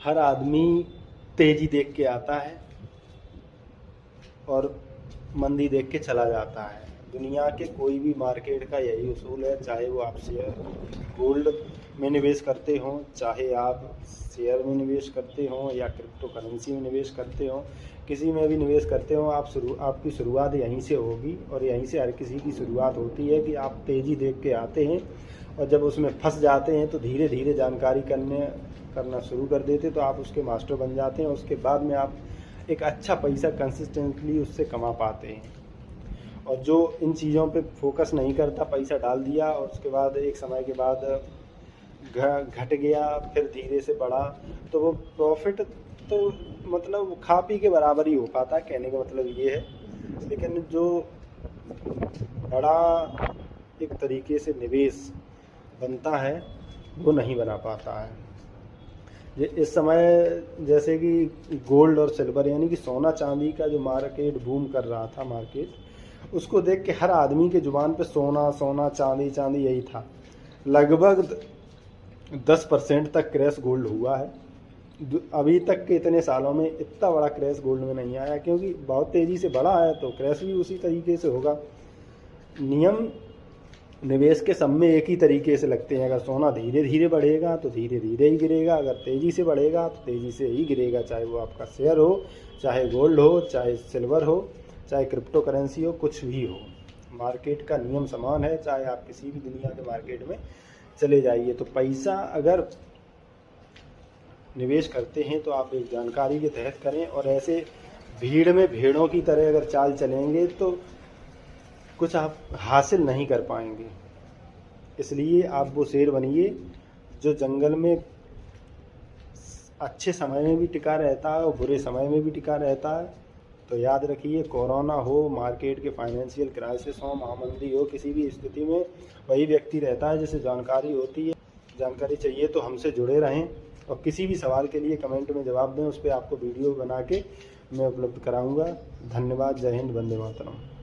हर आदमी तेजी देख के आता है और मंदी देख के चला जाता है। दुनिया के कोई भी मार्केट का यही उसूल है, चाहे वो आप शेयर गोल्ड में निवेश करते हो, चाहे आप शेयर में निवेश करते हो या क्रिप्टो करेंसी में निवेश करते हो, किसी में भी निवेश करते हो, आपकी शुरुआत यहीं से होगी। और यहीं से हर किसी की शुरुआत होती है कि आप तेज़ी देख के आते हैं और जब उसमें फंस जाते हैं तो धीरे धीरे जानकारी करना शुरू कर देते, तो आप उसके मास्टर बन जाते हैं। उसके बाद में आप एक अच्छा पैसा कंसिस्टेंटली उससे कमा पाते हैं। और जो इन चीज़ों पे फोकस नहीं करता, पैसा डाल दिया और उसके बाद एक समय के बाद घट गया, फिर धीरे से बढ़ा, तो वो प्रॉफिट तो मतलब खा पी के बराबर ही हो पाता है, कहने का मतलब ये है। लेकिन जो बड़ा एक तरीके से निवेश बनता है वो नहीं बना पाता है। इस समय जैसे कि गोल्ड और सिल्वर यानी कि सोना चांदी का जो मार्केट बूम कर रहा था मार्केट, उसको देख के हर आदमी के ज़ुबान पे सोना सोना चांदी चांदी यही था। लगभग 10% तक क्रैश गोल्ड हुआ है। अभी तक के इतने सालों में इतना बड़ा क्रैश गोल्ड में नहीं आया, क्योंकि बहुत तेज़ी से बढ़ा है तो क्रैश भी उसी तरीके से होगा। नियम निवेश के सब में एक ही तरीके से लगते हैं। अगर सोना धीरे धीरे बढ़ेगा तो धीरे धीरे ही गिरेगा, अगर तेज़ी से बढ़ेगा तो तेज़ी से ही गिरेगा, चाहे वो आपका शेयर हो, चाहे गोल्ड हो, चाहे सिल्वर हो, चाहे क्रिप्टो करेंसी हो, कुछ भी हो। मार्केट का नियम समान है, चाहे आप किसी भी दुनिया के मार्केट में चले जाइए। तो पैसा अगर निवेश करते हैं तो आप एक जानकारी के तहत करें, और ऐसे भीड़ में भेड़ों की तरह अगर चाल चलेंगे तो कुछ आप हासिल नहीं कर पाएंगे। इसलिए आप वो शेर बनिए जो जंगल में अच्छे समय में भी टिका रहता है और बुरे समय में भी टिका रहता है। तो याद रखिए, कोरोना हो, मार्केट के फाइनेंशियल क्राइसिस हो, महामंदी हो, किसी भी स्थिति में वही व्यक्ति रहता है जिसे जानकारी होती है। जानकारी चाहिए तो हमसे जुड़े रहें, और किसी भी सवाल के लिए कमेंट में जवाब दें, उस पर आपको वीडियो बना के मैं उपलब्ध कराऊंगा। धन्यवाद। जय हिंद, वंदे मातरम।